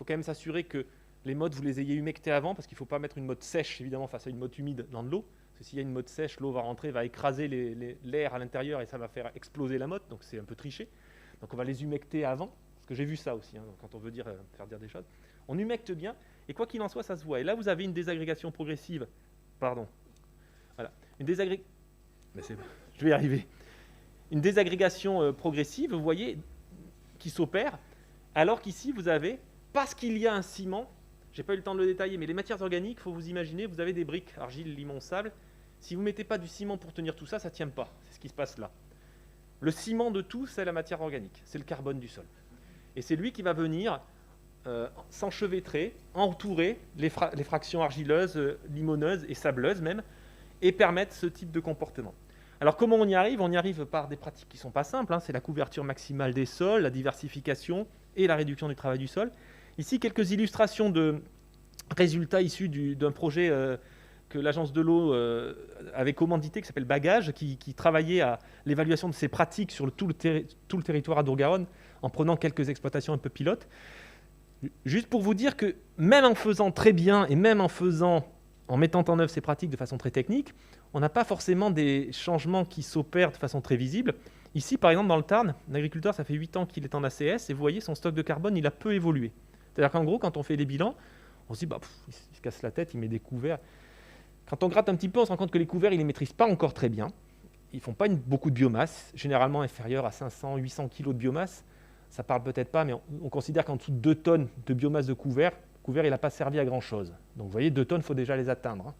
même s'assurer que les mottes, vous les ayez humectées avant, parce qu'il ne faut pas mettre une motte sèche, évidemment, face à une motte humide dans de l'eau. Parce que s'il y a une motte sèche, l'eau va rentrer, va écraser l'air à l'intérieur et ça va faire exploser la motte, donc c'est un peu triché. Donc on va les humecter avant, parce que j'ai vu ça aussi, quand on veut faire dire des choses. On humecte bien, et quoi qu'il en soit, ça se voit. Et là, vous avez une désagrégation progressive. Pardon. Voilà. Je vais y arriver. Une désagrégation progressive, vous voyez, qui s'opère, alors qu'ici, vous avez, parce qu'il y a un ciment, je n'ai pas eu le temps de le détailler, mais les matières organiques, il faut vous imaginer, vous avez des briques, argile, limon, sable. Si vous ne mettez pas du ciment pour tenir tout ça, ça ne tient pas. C'est ce qui se passe là. Le ciment de tout, c'est la matière organique, c'est le carbone du sol. Et c'est lui qui va venir s'enchevêtrer, entourer les fractions argileuses, limoneuses et sableuses même, et permettre ce type de comportement. Alors comment on y arrive ? On y arrive par des pratiques qui ne sont pas simples, c'est la couverture maximale des sols, la diversification et la réduction du travail du sol. Ici, quelques illustrations de résultats issus d'un projet que l'Agence de l'eau avait commandité, qui s'appelle Bagage, qui travaillait à l'évaluation de ces pratiques sur tout le territoire Adour-Garonne, en prenant quelques exploitations un peu pilotes. Juste pour vous dire que même en faisant très bien et même en mettant en œuvre ces pratiques de façon très technique, on n'a pas forcément des changements qui s'opèrent de façon très visible. Ici, par exemple, dans le Tarn, l'agriculteur, ça fait 8 ans qu'il est en ACS, et vous voyez, son stock de carbone, il a peu évolué. C'est-à-dire qu'en gros, quand on fait des bilans, On se dit, bah, il se casse la tête, il met des couverts. Quand on gratte un petit peu, on se rend compte que les couverts, ils ne les maîtrisent pas encore très bien. Ils ne font pas beaucoup de biomasse, généralement inférieure à 500-800 kg de biomasse. Ça parle peut-être pas, mais on considère qu'en dessous de 2 tonnes de biomasse de couvert, il n'a pas servi à grand-chose. Donc vous voyez, 2 tonnes, il faut déjà les atteindre.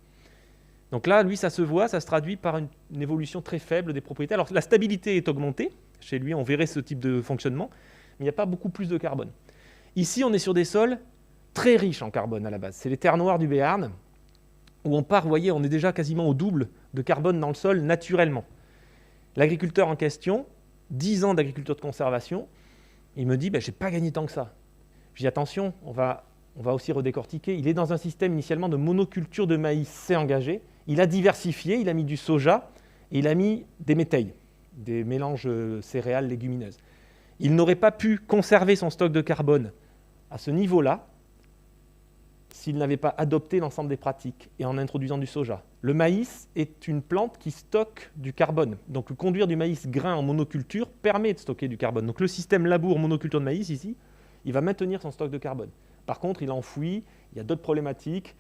Donc là, lui, ça se voit, ça se traduit par une évolution très faible des propriétés. Alors la stabilité est augmentée. Chez lui, on verrait ce type de fonctionnement, mais il n'y a pas beaucoup plus de carbone. Ici, on est sur des sols très riches en carbone à la base. C'est les terres noires du Béarn, où on part, vous voyez, on est déjà quasiment au double de carbone dans le sol naturellement. L'agriculteur en question, 10 ans d'agriculture de conservation, il me dit, je n'ai pas gagné tant que ça. Je dis, attention, on va aussi redécortiquer. Il est dans un système initialement de monoculture de maïs, c'est engagé. Il a diversifié, il a mis du soja et il a mis des métailles, des mélanges céréales légumineuses. Il n'aurait pas pu conserver son stock de carbone à ce niveau-là s'il n'avait pas adopté l'ensemble des pratiques et en introduisant du soja. Le maïs est une plante qui stocke du carbone. Donc le conduire du maïs grain en monoculture permet de stocker du carbone. Donc le système labour monoculture de maïs ici, il va maintenir son stock de carbone. Par contre, il enfouit, il y a d'autres problématiques.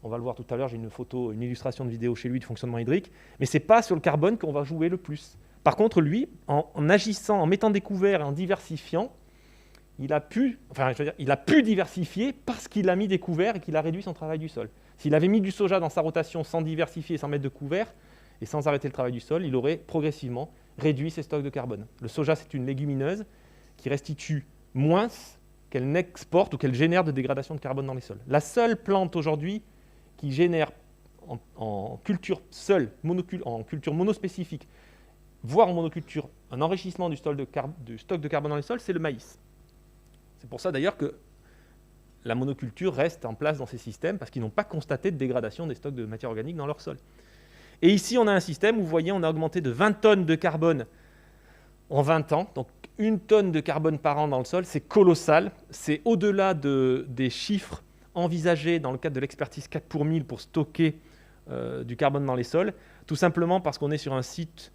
On va le voir tout à l'heure, j'ai une illustration de vidéo chez lui de fonctionnement hydrique. Mais ce n'est pas sur le carbone qu'on va jouer le plus. Par contre, lui, en agissant, en mettant des couverts et en diversifiant, il a pu diversifier parce qu'il a mis des couverts et qu'il a réduit son travail du sol. S'il avait mis du soja dans sa rotation sans diversifier, sans mettre de couverts et sans arrêter le travail du sol, il aurait progressivement réduit ses stocks de carbone. Le soja, c'est une légumineuse qui restitue moins qu'elle n'exporte ou qu'elle génère de dégradation de carbone dans les sols. La seule plante aujourd'hui qui génère en culture seule, en culture monospécifique, voire en monoculture, un enrichissement du stock de carbone dans les sols, c'est le maïs. C'est pour ça d'ailleurs que la monoculture reste en place dans ces systèmes parce qu'ils n'ont pas constaté de dégradation des stocks de matière organique dans leur sol. Et ici, on a un système où vous voyez, on a augmenté de 20 tonnes de carbone en 20 ans. Donc 1 tonne de carbone par an dans le sol, c'est colossal. C'est au-delà des chiffres envisagés dans le cadre de l'expertise 4 pour 1000 pour stocker du carbone dans les sols, tout simplement parce qu'on est sur un site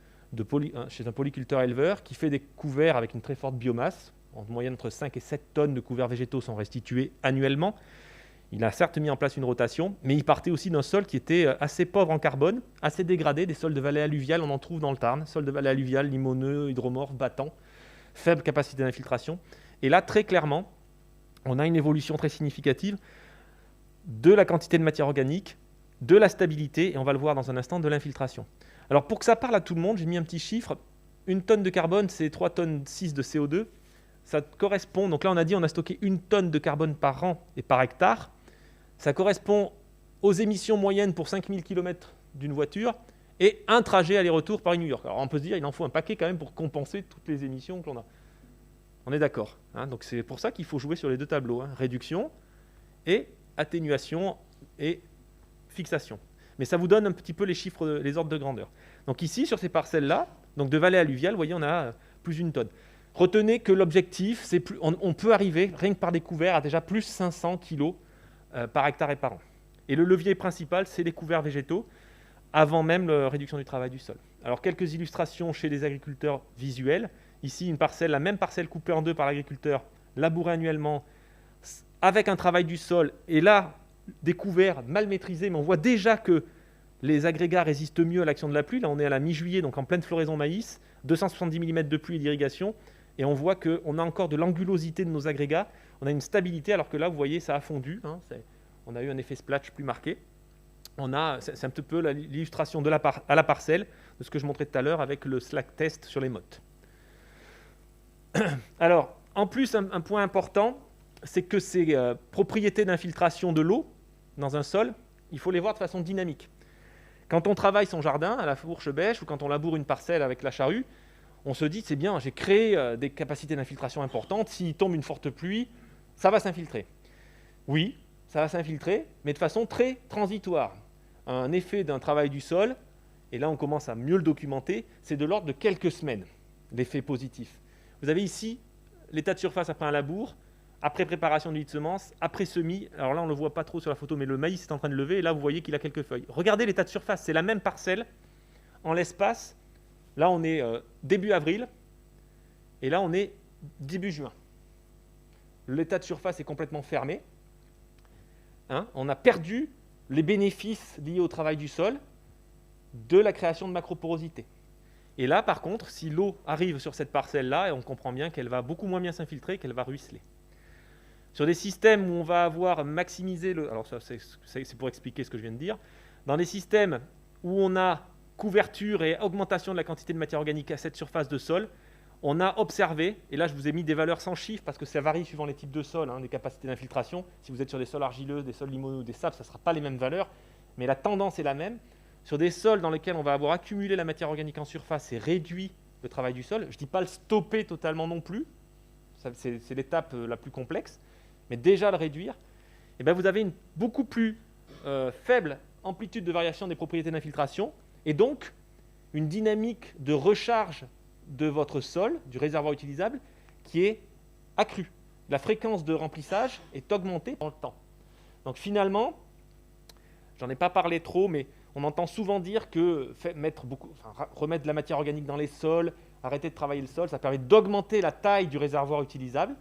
chez un polyculteur éleveur qui fait des couverts avec une très forte biomasse. En moyenne, entre 5 et 7 tonnes de couverts végétaux sont restitués annuellement. Il a certes mis en place une rotation, mais il partait aussi d'un sol qui était assez pauvre en carbone, assez dégradé, des sols de vallée alluviale, on en trouve dans le Tarn, sols de vallée alluviale, limoneux, hydromorphes, battants, faible capacité d'infiltration. Et là, très clairement, on a une évolution très significative de la quantité de matière organique, de la stabilité, et on va le voir dans un instant, de l'infiltration. Alors pour que ça parle à tout le monde, j'ai mis un petit chiffre. 1 tonne de carbone, c'est 3,6 tonnes de CO2. Ça correspond, donc là on a dit on a stocké 1 tonne de carbone par an et par hectare. Ça correspond aux émissions moyennes pour 5000 km d'une voiture et un trajet aller-retour Paris-New York. Alors on peut se dire il en faut un paquet quand même pour compenser toutes les émissions que l'on a. On est d'accord. Donc c'est pour ça qu'il faut jouer sur les deux tableaux. Réduction et atténuation et fixation. Mais ça vous donne un petit peu les chiffres, les ordres de grandeur. Donc ici, sur ces parcelles-là, donc de vallée alluviale, vous voyez, on a plus d'1 tonne. Retenez que l'objectif, c'est on peut arriver, rien que par des couverts, à déjà plus 500 kg par hectare et par an. Et le levier principal, c'est les couverts végétaux, avant même la réduction du travail du sol. Alors, quelques illustrations chez les agriculteurs visuels. Ici, la même parcelle coupée en deux par l'agriculteur, labourée annuellement, avec un travail du sol. Et là, des couverts mal maîtrisés, mais on voit déjà que les agrégats résistent mieux à l'action de la pluie. Là, on est à la mi-juillet, donc en pleine floraison maïs, 270 mm de pluie et d'irrigation. Et on voit qu'on a encore de l'angulosité de nos agrégats. On a une stabilité, alors que là, vous voyez, ça a fondu. On a eu un effet splash plus marqué. C'est un petit peu l'illustration à la parcelle de ce que je montrais tout à l'heure avec le slack test sur les mottes. Alors, en plus, un point important, c'est que ces propriétés d'infiltration de l'eau dans un sol, il faut les voir de façon dynamique. Quand on travaille son jardin à la fourche bêche ou quand on laboure une parcelle avec la charrue, on se dit, c'est bien, j'ai créé des capacités d'infiltration importantes. S'il tombe une forte pluie, ça va s'infiltrer. Oui, ça va s'infiltrer, mais de façon très transitoire. Un effet d'un travail du sol, et là on commence à mieux le documenter, c'est de l'ordre de quelques semaines, l'effet positif. Vous avez ici l'état de surface après un labour, après préparation du lit de semences, après semis. Alors là, on ne le voit pas trop sur la photo, mais le maïs est en train de lever, et là, vous voyez qu'il a quelques feuilles. Regardez l'état de surface, c'est la même parcelle en l'espace. Là, on est début avril, et là, on est début juin. L'état de surface est complètement fermé. hein, on a perdu les bénéfices liés au travail du sol de la création de macroporosité. Et là, par contre, si l'eau arrive sur cette parcelle-là, on comprend bien qu'elle va beaucoup moins bien s'infiltrer, qu'elle va ruisseler. Sur des systèmes où on va avoir maximisé le... Alors ça, c'est pour expliquer ce que je viens de dire. Dans des systèmes où on a couverture et augmentation de la quantité de matière organique à cette surface de sol, on a observé, et là je vous ai mis des valeurs sans chiffres parce que ça varie suivant les types de sols, hein, des capacités d'infiltration. Si vous êtes sur des sols argileux, des sols limoneux ou des sables, ça ne sera pas les mêmes valeurs, mais la tendance est la même. Sur des sols dans lesquels on va avoir accumulé la matière organique en surface et réduit le travail du sol, je ne dis pas le stopper totalement non plus, c'est l'étape la plus complexe, mais déjà le réduire, et bien vous avez une beaucoup plus faible amplitude de variation des propriétés d'infiltration, et donc une dynamique de recharge de votre sol, du réservoir utilisable, qui est accrue. La fréquence de remplissage est augmentée dans le temps. Donc finalement, j'en ai pas parlé trop, mais on entend souvent dire que remettre de la matière organique dans les sols, arrêter de travailler le sol, ça permet d'augmenter la taille du réservoir utilisable.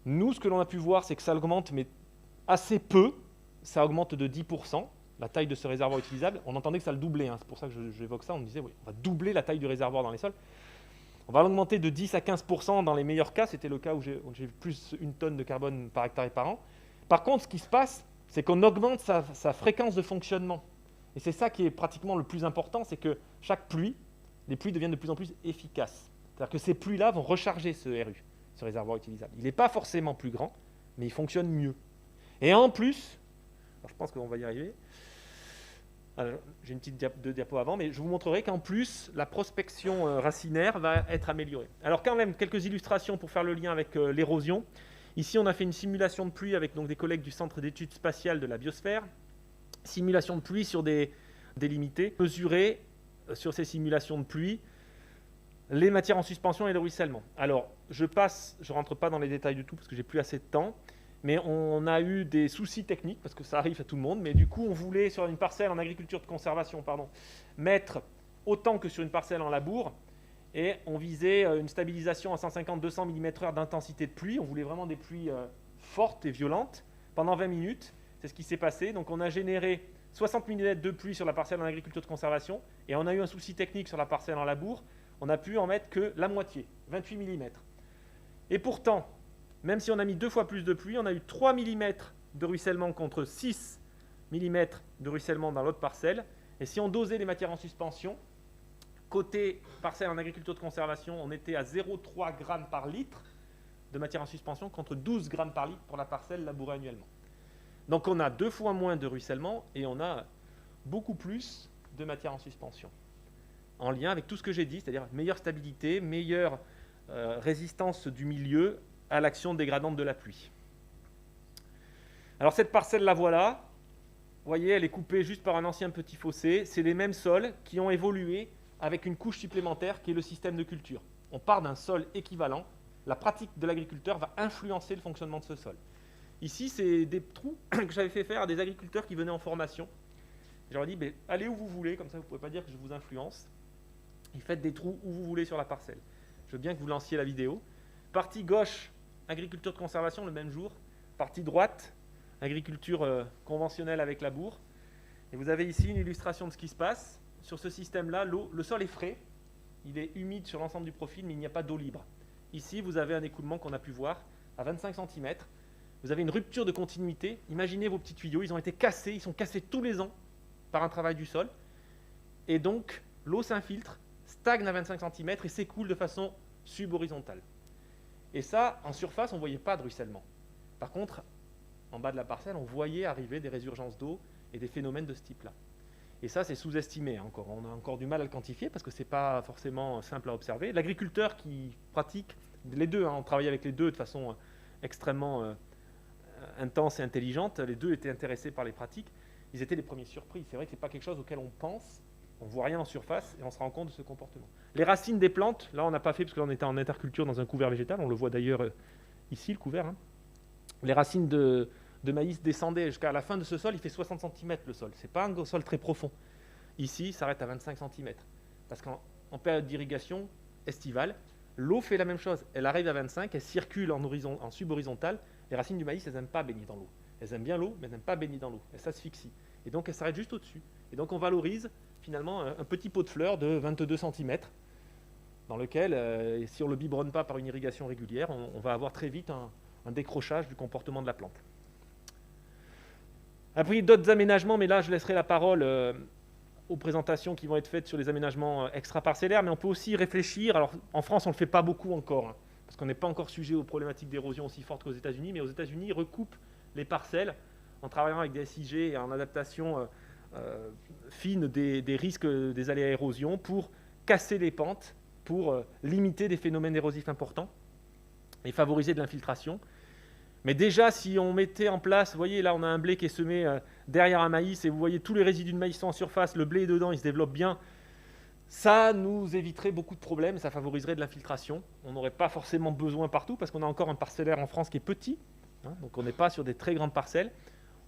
Nous, ce que l'on a pu voir, c'est que ça augmente, mais assez peu. Ça augmente de 10%, la taille de ce réservoir utilisable. On entendait que ça le doublait, hein. C'est pour ça que j'évoque ça. On me disait, oui, on va doubler la taille du réservoir dans les sols. On va l'augmenter de 10 à 15% dans les meilleurs cas. C'était le cas où j'ai plus 1 tonne de carbone par hectare et par an. Par contre, ce qui se passe, c'est qu'on augmente sa fréquence de fonctionnement. Et c'est ça qui est pratiquement le plus important, c'est que chaque pluie, les pluies deviennent de plus en plus efficaces. C'est-à-dire que ces pluies-là vont recharger ce RU, ce réservoir utilisable. Il n'est pas forcément plus grand, mais il fonctionne mieux. Et en plus, alors je pense qu'on va y arriver. J'ai une petite deux diapos avant, mais je vous montrerai qu'en plus, la prospection racinaire va être améliorée. Alors quand même, quelques illustrations pour faire le lien avec l'érosion. Ici, on a fait une simulation de pluie avec donc, des collègues du Centre d'études spatiales de la biosphère. Simulation de pluie sur des limités. Mesurer sur ces simulations de pluie les matières en suspension et le ruissellement. Alors, je ne rentre pas dans les détails du tout parce que j'ai plus assez de temps. Mais on a eu des soucis techniques, parce que ça arrive à tout le monde, mais du coup, on voulait, sur une parcelle en agriculture de conservation, mettre autant que sur une parcelle en labour, et on visait une stabilisation à 150-200 mm/h d'intensité de pluie. On voulait vraiment des pluies fortes et violentes pendant 20 minutes. C'est ce qui s'est passé. Donc, on a généré 60 mm de pluie sur la parcelle en agriculture de conservation, et on a eu un souci technique sur la parcelle en labour. On a pu en mettre que la moitié, 28 mm. Et pourtant, même si on a mis 2 fois plus de pluie, on a eu 3 mm de ruissellement contre 6 mm de ruissellement dans l'autre parcelle. Et si on dosait les matières en suspension, côté parcelle en agriculture de conservation, on était à 0,3 g par litre de matière en suspension contre 12 g par litre pour la parcelle labourée annuellement. Donc on a 2 fois moins de ruissellement et on a beaucoup plus de matière en suspension. En lien avec tout ce que j'ai dit, c'est-à-dire meilleure stabilité, meilleure résistance du milieu à l'action dégradante de la pluie. Alors cette parcelle la voilà, vous voyez, elle est coupée juste par un ancien petit fossé. C'est les mêmes sols qui ont évolué avec une couche supplémentaire qui est le système de culture. On part d'un sol équivalent. La pratique de l'agriculteur va influencer le fonctionnement de ce sol. Ici, c'est des trous que j'avais fait faire à des agriculteurs qui venaient en formation. Je leur ai dit, allez où vous voulez, comme ça vous ne pouvez pas dire que je vous influence. Et faites des trous où vous voulez sur la parcelle. Je veux bien que vous lanciez la vidéo. Partie gauche, agriculture de conservation le même jour. Partie droite, agriculture conventionnelle avec labour. Et vous avez ici une illustration de ce qui se passe. Sur ce système-là, le sol est frais. Il est humide sur l'ensemble du profil, mais il n'y a pas d'eau libre. Ici, vous avez un écoulement qu'on a pu voir à 25 cm. Vous avez une rupture de continuité. Imaginez vos petits tuyaux, ils ont été cassés. Ils sont cassés tous les ans par un travail du sol. Et donc, l'eau s'infiltre, stagne à 25 cm et s'écoule de façon subhorizontale. Et ça, en surface, on ne voyait pas de ruissellement. Par contre, en bas de la parcelle, on voyait arriver des résurgences d'eau et des phénomènes de ce type-là. Et ça, c'est sous-estimé encore. On a encore du mal à le quantifier parce que ce n'est pas forcément simple à observer. L'agriculteur qui pratique les deux, on travaille avec les deux de façon extrêmement intense et intelligente, les deux étaient intéressés par les pratiques, ils étaient les premiers surpris. C'est vrai que ce n'est pas quelque chose auquel on pense, on ne voit rien en surface et on se rend compte de ce comportement. Les racines des plantes, là on n'a pas fait parce que là on était en interculture dans un couvert végétal, on le voit d'ailleurs ici le couvert. Hein. Les racines de maïs descendaient jusqu'à la fin de ce sol, il fait 60 cm le sol. Ce n'est pas un sol très profond. Ici, ça s'arrête à 25 cm. Parce qu'en période d'irrigation estivale, l'eau fait la même chose. Elle arrive à 25, elle circule en subhorizontale. Les racines du maïs, elles n'aiment pas baigner dans l'eau. Elles aiment bien l'eau, mais elles n'aiment pas baigner dans l'eau. Elles s'asphyxient. Et donc, elles s'arrêtent juste au-dessus. Et donc, on valorise finalement un petit pot de fleurs de 22 cm dans lequel, si on ne le biberonne pas par une irrigation régulière, on va avoir très vite un décrochage du comportement de la plante. Après, d'autres aménagements, mais là, je laisserai la parole aux présentations qui vont être faites sur les aménagements extra-parcellaires, mais on peut aussi réfléchir. Alors, en France, on ne le fait pas beaucoup encore, hein, parce qu'on n'est pas encore sujet aux problématiques d'érosion aussi fortes qu'aux États-Unis, mais aux États-Unis, ils recoupent les parcelles en travaillant avec des SIG et en adaptation fine des risques des aléas érosion pour casser les pentes, pour limiter des phénomènes érosifs importants et favoriser de l'infiltration. Mais déjà, si on mettait en place, vous voyez, là, on a un blé qui est semé derrière un maïs, et vous voyez tous les résidus de maïs sont en surface, le blé est dedans, il se développe bien, ça nous éviterait beaucoup de problèmes, ça favoriserait de l'infiltration. On n'aurait pas forcément besoin partout, parce qu'on a encore un parcellaire en France qui est petit, hein, donc on n'est pas sur des très grandes parcelles.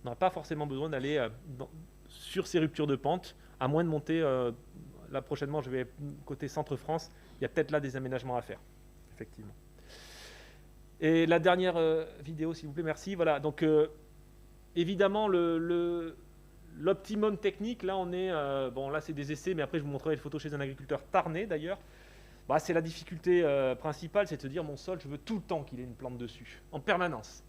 On n'a pas forcément besoin d'aller sur ces ruptures de pente, à moins de monter, là prochainement, je vais côté Centre-France, il y a peut-être là des aménagements à faire, effectivement. Et la dernière vidéo, s'il vous plaît, merci. Voilà, donc évidemment, l'optimum technique, là on est, bon là c'est des essais, mais après je vous montrerai les photos chez un agriculteur tarné d'ailleurs. Bah, c'est la difficulté principale, c'est de se dire mon sol, je veux tout le temps qu'il ait une plante dessus, en permanence.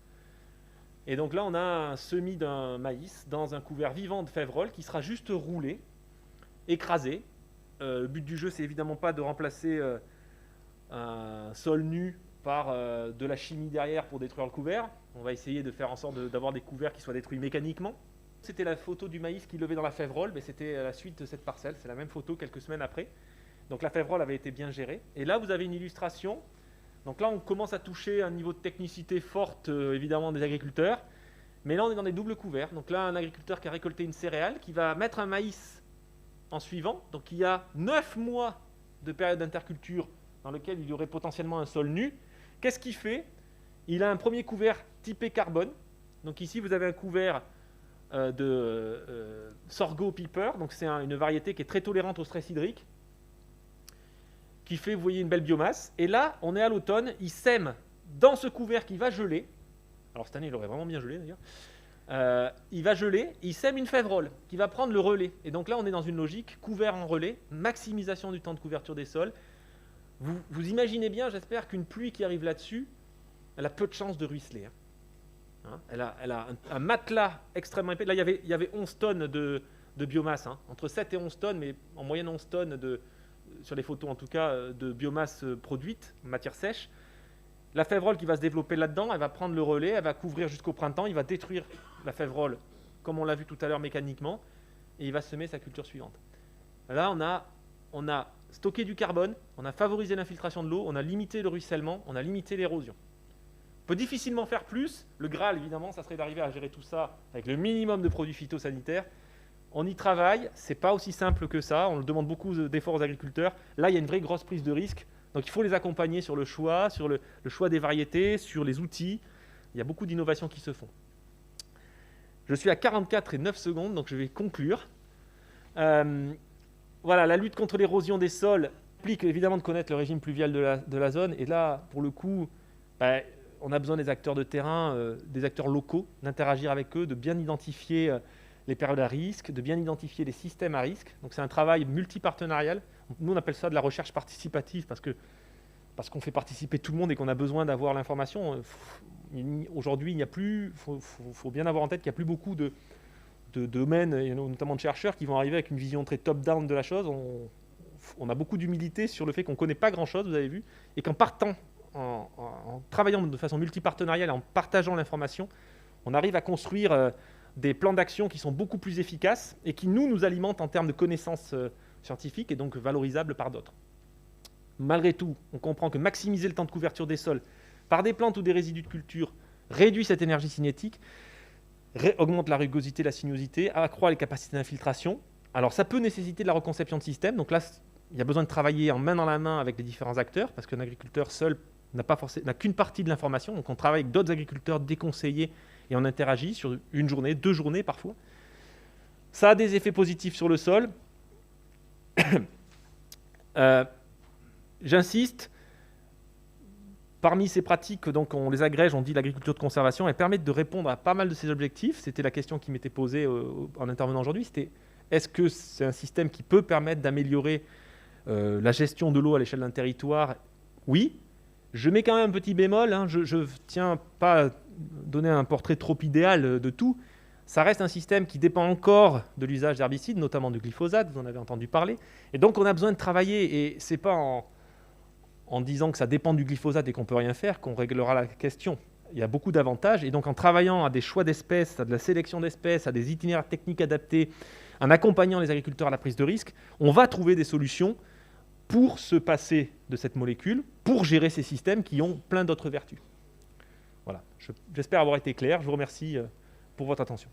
Et donc là on a un semis d'un maïs dans un couvert vivant de févrole qui sera juste roulé, écrasé. Le but du jeu, c'est évidemment pas de remplacer un sol nu par de la chimie derrière pour détruire le couvert. On va essayer de faire en sorte d'avoir des couverts qui soient détruits mécaniquement. C'était la photo du maïs qui levait dans la févrole, mais c'était la suite de cette parcelle. C'est la même photo quelques semaines après. Donc la févrole avait été bien gérée. Et là, vous avez une illustration. Donc là, on commence à toucher un niveau de technicité forte, évidemment, des agriculteurs. Mais là, on est dans des doubles couverts. Donc là, un agriculteur qui a récolté une céréale, qui va mettre un maïs en suivant. Donc il y a 9 mois de période d'interculture dans lequel il y aurait potentiellement un sol nu. Qu'est-ce qu'il fait? Il a un premier couvert typé carbone. Donc ici, vous avez un couvert de sorgho piper. Donc c'est une variété qui est très tolérante au stress hydrique, qui fait, vous voyez, une belle biomasse. Et là, on est à l'automne, il sème dans ce couvert qui va geler. Alors cette année, il aurait vraiment bien gelé d'ailleurs. Il va geler, il sème une févrole qui va prendre le relais. Et donc là, on est dans une logique couvert en relais, maximisation du temps de couverture des sols. Vous imaginez bien, j'espère, qu'une pluie qui arrive là-dessus, elle a peu de chances de ruisseler. Hein, elle a un matelas extrêmement épais. Là, il y avait 11 tonnes de biomasse, hein, entre 7 et 11 tonnes, mais en moyenne 11 tonnes, sur les photos en tout cas, de biomasse produite, matière sèche. La févrole qui va se développer là-dedans, elle va prendre le relais, elle va couvrir jusqu'au printemps, il va détruire la févrole, comme on l'a vu tout à l'heure mécaniquement, et il va semer sa culture suivante. Là, on a stocké du carbone, on a favorisé l'infiltration de l'eau, on a limité le ruissellement, on a limité l'érosion. On peut difficilement faire plus. Le Graal, évidemment, ça serait d'arriver à gérer tout ça avec le minimum de produits phytosanitaires. On y travaille, c'est pas aussi simple que ça, on demande beaucoup d'efforts aux agriculteurs. Là, il y a une vraie grosse prise de risque. Donc il faut les accompagner sur le choix des variétés, sur les outils. Il y a beaucoup d'innovations qui se font. Je suis à 44 et 9 secondes, donc je vais conclure. Voilà, la lutte contre l'érosion des sols implique évidemment de connaître le régime pluvial de la zone. Et là, pour le coup, on a besoin des acteurs de terrain, des acteurs locaux, d'interagir avec eux, de bien identifier les périodes à risque, de bien identifier les systèmes à risque. Donc c'est un travail multipartenarial. Nous, on appelle ça de la recherche participative parce qu'on fait participer tout le monde et qu'on a besoin d'avoir l'information. Aujourd'hui, il n'y a plus, faut bien avoir en tête qu'il n'y a plus beaucoup de domaines, et notamment de chercheurs, qui vont arriver avec une vision très top-down de la chose. On a beaucoup d'humilité sur le fait qu'on ne connaît pas grand-chose, vous avez vu, et qu'en partant, en travaillant de façon multipartenariale, en partageant l'information, on arrive à construire des plans d'action qui sont beaucoup plus efficaces et qui nous alimentent en termes de connaissances scientifiques et donc valorisables par d'autres. Malgré tout, on comprend que maximiser le temps de couverture des sols par des plantes ou des résidus de culture réduit cette énergie cinétique, augmente la rugosité, la sinuosité, accroît les capacités d'infiltration. Alors ça peut nécessiter de la reconception de système. Donc là, il y a besoin de travailler en main dans la main avec les différents acteurs parce qu'un agriculteur seul n'a qu'une partie de l'information. Donc on travaille avec d'autres agriculteurs, des conseillers, et on interagit sur une journée, 2 journées parfois. Ça a des effets positifs sur le sol. J'insiste, Parmi ces pratiques, donc, on les agrège, on dit l'agriculture de conservation, elles permettent de répondre à pas mal de ces objectifs. C'était la question qui m'était posée en intervenant aujourd'hui, c'était est-ce que c'est un système qui peut permettre d'améliorer la gestion de l'eau à l'échelle d'un territoire? Oui. Je mets quand même un petit bémol, hein, je ne tiens pas à donner un portrait trop idéal de tout. Ça reste un système qui dépend encore de l'usage d'herbicides, notamment du glyphosate, vous en avez entendu parler. Et donc on a besoin de travailler, et ce n'est pas en disant que ça dépend du glyphosate et qu'on ne peut rien faire qu'on réglera la question. Il y a beaucoup d'avantages, et donc en travaillant à des choix d'espèces, à de la sélection d'espèces, à des itinéraires techniques adaptés, en accompagnant les agriculteurs à la prise de risque, on va trouver des solutions pour se passer de cette molécule, pour gérer ces systèmes qui ont plein d'autres vertus. Voilà, j'espère avoir été clair, je vous remercie pour votre attention.